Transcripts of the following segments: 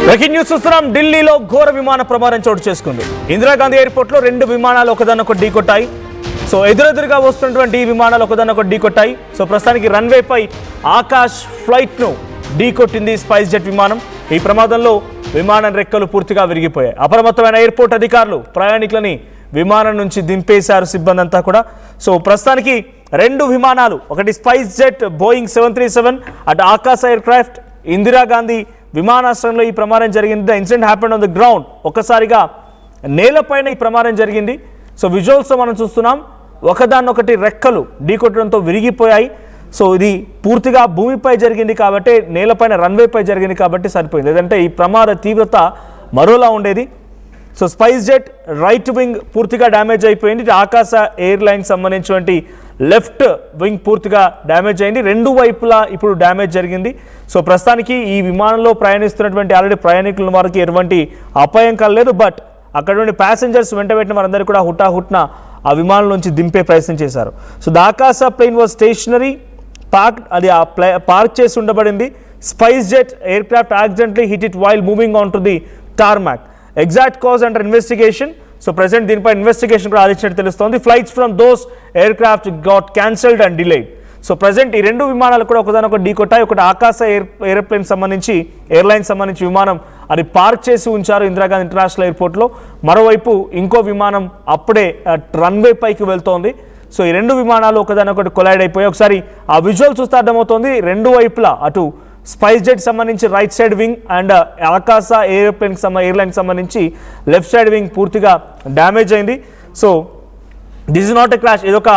Breaking news చూస్తున్నాం. ఢిల్లీలో ఘోర విమాన ప్రమాదం చోటు చేసుకుంది. ఇందిరాగాంధీ ఎయిర్పోర్ట్లో 2 విమానాలు ఒకదానొకటి ఢీకొట్టాయి. సో ఎదురెదురుగా వస్తున్నటువంటి ఈ విమానాలు ఒకదానొకటి ఢీకొట్టాయి. సో ప్రస్తుతానికి రన్వేపై ఆకాష్ ఫ్లైట్ను ఢీకొట్టింది స్పైస్ జెట్ విమానం. ఈ ప్రమాదంలో విమానం రెక్కలు పూర్తిగా విరిగిపోయాయి. అప్రమత్తమైన ఎయిర్పోర్ట్ అధికారులు ప్రయాణికులని విమానం నుంచి దింపేశారు సిబ్బంది అంతా కూడా. సో ప్రస్తుతానికి 2 విమానాలు, ఒకటి స్పైస్ జెట్ బోయింగ్ 737 అటు ఆకాశ ఎయిర్క్రాఫ్ట్ ఇందిరాగాంధీ విమానాశ్రయంలో ఈ ప్రమాదం జరిగింది. The incident happened on the ground. ఒక్కసారిగా నేలపైన ఈ ప్రమాదం జరిగింది. సో విజువల్స్లో మనం చూస్తున్నాం, ఒకదాన్నొకటి రెక్కలు ఢీకొట్టడంతో విరిగిపోయాయి. సో ఇది పూర్తిగా భూమిపై జరిగింది కాబట్టి, నేలపైన రన్వేపై జరిగింది కాబట్టి సరిపోయింది. లేదంటే ఈ ప్రమాద తీవ్రత మరోలా ఉండేది. So spice jet right wing పూర్తిగా డ్యామేజ్ అయిపోయింది. ఆకాశ ఎయిర్లైన్స్ సంబంధించినటువంటి లెఫ్ట్ వింగ్ పూర్తిగా డ్యామేజ్ అయింది. 2 వైపులా ఇప్పుడు డ్యామేజ్ జరిగింది. సో ప్రస్తుతానికి ఈ విమానంలో ప్రయాణిస్తున్నటువంటి ఆల్రెడీ ప్రయాణికుల వారికి ఎటువంటి అపాయం కలలేదు. బట్ అక్కడ నుండి ప్యాసింజర్స్ వెంటబెట్టిన వారందరూ కూడా హుటాహుట్న ఆ విమానం నుంచి దింపే ప్రయత్నం చేశారు. So the Akasa plane was stationary park, అది పార్క్ చేసి ఉండబడింది. SpiceJet aircraft accidentally hit it while moving on to the tarmac. Exact cause under investigation. So present దీనిపై ఇన్వెస్టిగేషన్ కూడా ఆలోచించినట్టు తెలుస్తోంది. Flights from those aircraft got cancelled and delayed. So present ఈ 2 విమానాలు కూడా ఒకదానొకటి ఢీకొట్టాయి. ఒకటి ఆకాశ ఎయిర్ప్లేన్ సంబంధించి ఎయిర్లైన్స్ సంబంధించి విమానం అది పార్క్ చేసి ఉంచారు ఇందిరాగాంధీ ఇంటర్నేషనల్ ఎయిర్పోర్ట్లో. మరోవైపు ఇంకో విమానం అప్పుడే రన్వే పైకి వెళ్తోంది. సో ఈ 2 విమానాలు ఒకదానొకటి కొలైడ్ అయిపోయాయి. ఒకసారి ఆ విజువల్ చూస్తే అర్థమవుతోంది, 2 వైపులా అటు స్పైస్ జెట్ సంబంధించి రైట్ సైడ్ వింగ్ అండ్ ఆకాశ ఎయిర్లైన్కి సంబంధించి లెఫ్ట్ సైడ్ వింగ్ పూర్తిగా డ్యామేజ్ అయింది. So this is not a crash, ఇది ఒక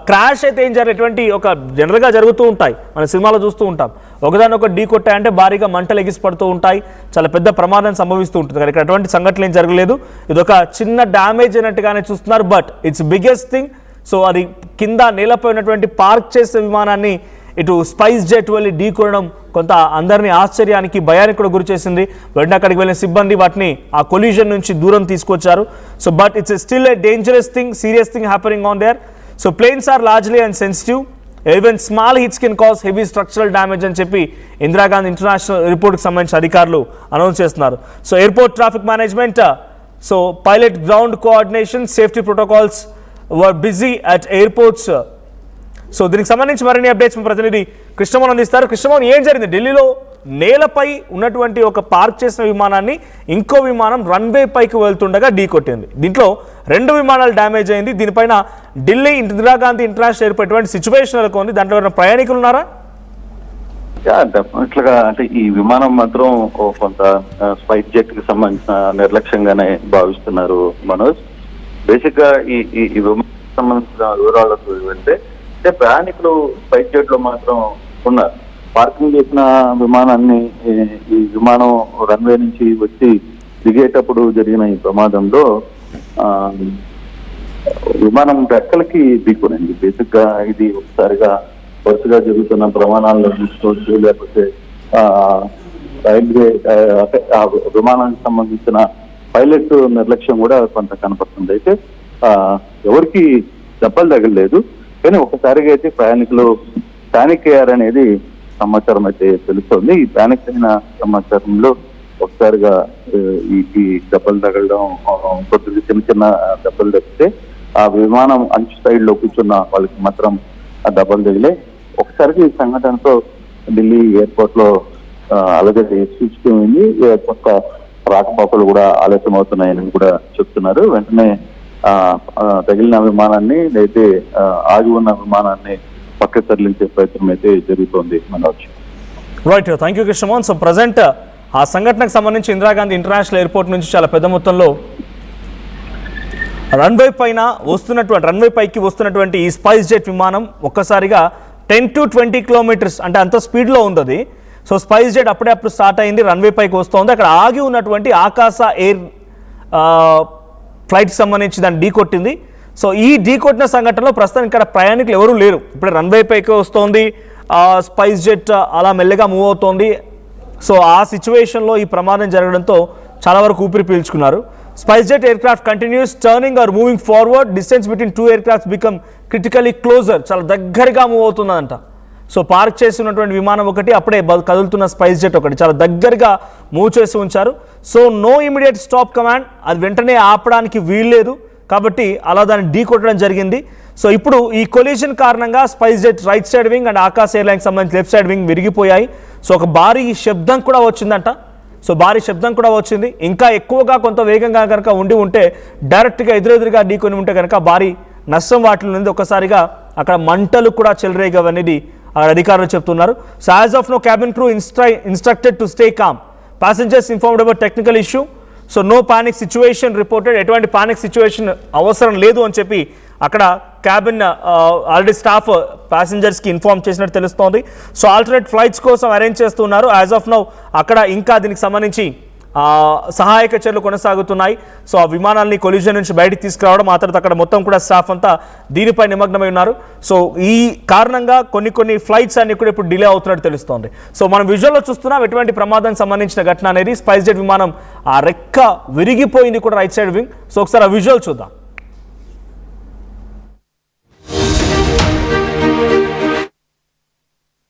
క్రాష్ అయితే ఏం ఎటువంటి ఒక జనరల్గా జరుగుతూ ఉంటాయి, మన సినిమాలో చూస్తూ ఉంటాం. ఒకదానొకటి ఢీకొట్టాయంటే భారీగా మంటలు ఎగిసి పడుతూ ఉంటాయి, చాలా పెద్ద ప్రమాదం సంభవిస్తూ ఉంటుంది. కానీ ఇక్కడ అటువంటి సంఘటనలు ఏం జరగలేదు. ఇది ఒక చిన్న డ్యామేజ్ అయినట్టుగానే చూస్తున్నారు. But it's biggest thing. So అది కింద నేలపై ఉన్నటువంటి పార్క్ చేసే విమానాన్ని ఇటు స్పైస్ జెట్ వెళ్ళి ఢీకొనడం కొంత అందరినీ ఆశ్చర్యానికి, భయానికి కూడా గురి చేసింది. వెంటనే అక్కడికి వెళ్ళిన సిబ్బంది వాటిని ఆ కొలిజన్ నుంచి దూరం తీసుకొచ్చారు. So but it's still a dangerous thing, serious thing happening on there. So planes are largely and sensitive, even small hits can cause heavy structural damage అని చెప్పి ఇందిరాగాంధీ ఇంటర్నేషనల్ ఎయిర్పోర్ట్కి సంబంధించిన అధికారులు అనౌన్స్ చేస్తున్నారు. So airport traffic management, so pilot ground coordination, safety protocols were busy at airports. సో దీనికి సంబంధించి మరిన్ని అప్డేట్స్ మా ప్రతినిధి కృష్ణమోహన్ అందిస్తారు. కృష్ణమోహన్, ఏం జరిగింది? ఢిల్లీలో నేలపై ఉన్నటువంటి ఒక పార్క్ చేసిన విమానాన్ని ఇంకో విమానం రన్వే పైకి వెళ్తుండగా ఢీకొట్టింది. దీంట్లో 2 విమానాలు డ్యామేజ్ అయింది. దీనిపైన ఢిల్లీ ఇందిరాగాంధీ ఇంటర్నేషనల్ ఎయిర్పోర్ట్ ఎటువంటి సిచ్యువేషన్ నెలకొంది? దాంట్లో ఎవరైనా ప్రయాణికులు ఉన్నారా? డెఫినెట్లుగా అంటే ఈ విమానం మాత్రం కొంత స్పైస్ జెట్ కి సంబంధించిన నిర్లక్ష్యంగానే భావిస్తున్నారు మనోజ్. బేసిక్ గా ఈ విమానం సంబంధించిన వివరాలకు వెళ్తే అంటే ప్రయాణికులు స్పైస్ జెట్ లో మాత్రం ఉన్నారు. పార్కింగ్ చేసిన విమానాన్ని ఈ విమానం రన్వే నుంచి వచ్చి దిగేటప్పుడు జరిగిన ఈ ప్రమాదంలో విమానం రెక్కలకి ఢీకొనింది. బేసిక్ గా ఇది ఒకసారిగా వరుసగా జరుగుతున్న ప్రమాణాలను చూసుకోవచ్చు, లేకపోతే రైల్వే ఆ విమానానికి సంబంధించిన పైలట్ నిర్లక్ష్యం కూడా కొంత కనపడుతుంది. అయితే ఎవరికి దెబ్బలు తగలేదు, కానీ ఒకసారిగా అయితే ప్రయాణికులు పానిక్ అయ్యారనేది సమాచారం అయితే తెలుస్తోంది. ఈ పానిక్ అయిన సమాచారంలో ఒకసారిగా ఈ దెబ్బలు తగలడం, కొద్దిగా చిన్న చిన్న దెబ్బలు తగ్గితే ఆ విమానం అంచు సైడ్ లో కూర్చున్న వాళ్ళకి మాత్రం ఆ దెబ్బలు తగిలే. ఒకసారిగా ఈ సంఘటనతో ఢిల్లీ ఎయిర్పోర్ట్ లో అలజడి సూచిపోయింది. కొత్త రాకపోకలు కూడా ఆలస్యం అవుతున్నాయని కూడా చెప్తున్నారు. వెంటనే తగిలిన విమానాన్ని అయితే ఆగి ఉన్న విమానాన్ని పక్క తరలించే ప్రయత్నం అయితే జరుగుతోంది Manoj. Right, thank you Krishnamohan. So present ఆ సంఘటనకు సంబంధించి ఇందిరాగాంధీ ఇంటర్నేషనల్ ఎయిర్పోర్ట్ నుంచి చాలా పెద్ద మొత్తంలో రన్వే పైకి వస్తున్నటువంటి ఈ స్పైస్ జెట్ విమానం ఒక్కసారిగా 10 to 20 కిలోమీటర్స్ అంటే అంత స్పీడ్లో ఉంది అది. సో స్పైస్ జెట్ అప్పుడే స్టార్ట్ అయింది, రన్వే పైకి వస్తుంది. అక్కడ ఆగి ఉన్నటువంటి ఆకాశ ఎయిర్ ఫ్లైట్కి సంబంధించి దాన్ని ఢీకొట్టింది. సో ఈ ఢీకొట్టిన సంఘటనలో ప్రస్తుతం ఇక్కడ ప్రయాణికులు ఎవరూ లేరు. ఇప్పుడు రన్వే పైకి వస్తోంది, స్పైస్ జెట్ అలా మెల్లగా మూవ్ అవుతోంది. సో ఆ సిచ్యువేషన్లో ఈ ప్రమాదం జరగడంతో చాలా వరకు ఊపిరి పీల్చుకున్నారు. SpiceJet aircraft continues turning or moving forward, distance between 2 aircrafts become critically closer, చాలా దగ్గరగా మూవ్ అవుతుందంట. సో పార్క్ చేసి ఉన్నటువంటి విమానం ఒకటి, అప్పుడే కదులుతున్న స్పైస్ జెట్ ఒకటి చాలా దగ్గరగా మూవ్ చేసి ఉంచారు. So no immediate stop command, అది వెంటనే ఆపడానికి వీల్లేదు కాబట్టి అలా దాన్ని ఢీ కొట్టడం జరిగింది. సో ఇప్పుడు ఈ కొలిజన్ కారణంగా spice jet right side wing and Akash airlines సంబంధించి లెఫ్ట్ సైడ్ వింగ్ విరిగిపోయాయి. సో ఒక భారీ శబ్దం కూడా వచ్చిందంట. సో భారీ శబ్దం కూడా వచ్చింది. ఇంకా ఎక్కువగా కొంత వేగంగా కనుక ఉంటే డైరెక్ట్గా ఎదురెదురుగా ఢీకొని ఉంటే కనుక భారీ నష్టం వాటిలో ఉంది. ఒక్కసారిగా అక్కడ మంటలు కూడా చెలరేగవనేది అధికారులు చెప్తున్నారు. So as of now cabin crew instructed to stay calm, passengers informed about technical issue. So no panic situation reported, ఎటువంటి పానిక్ సిచ్యువేషన్ అవసరం లేదు అని చెప్పి అక్కడ క్యాబిన్ ఆల్రెడీ స్టాఫ్ ప్యాసింజర్స్కి ఇన్ఫార్మ్ చేసినట్టు తెలుస్తోంది. సో ఆల్టర్నేట్ ఫ్లైట్స్ కోసం అరేంజ్ చేస్తున్నారు. యాజ్ ఆఫ్ నౌ అక్కడ ఇంకా దీనికి సంబంధించి సహాయక చర్యలు కొనసాగుతున్నాయి. సో ఆ విమానాన్ని కొలిజన్ నుంచి బయటికి తీసుకురావడం, ఆ తర్వాత అక్కడ మొత్తం కూడా స్టాఫ్ అంతా దీనిపై నిమగ్నమై ఉన్నారు. సో ఈ కారణంగా కొన్ని ఫ్లైట్స్ అన్ని కూడా ఇప్పుడు డిలే అవుతున్నట్టు తెలుస్తోంది. సో మనం విజువల్లో చూస్తున్నాం ఎటువంటి ప్రమాదానికి సంబంధించిన ఘటన అనేది. స్పైస్ జెట్ విమానం ఆ రెక్క విరిగిపోయింది కూడా రైట్ సైడ్ వింగ్. సో ఒకసారి ఆ విజువల్ చూద్దాం.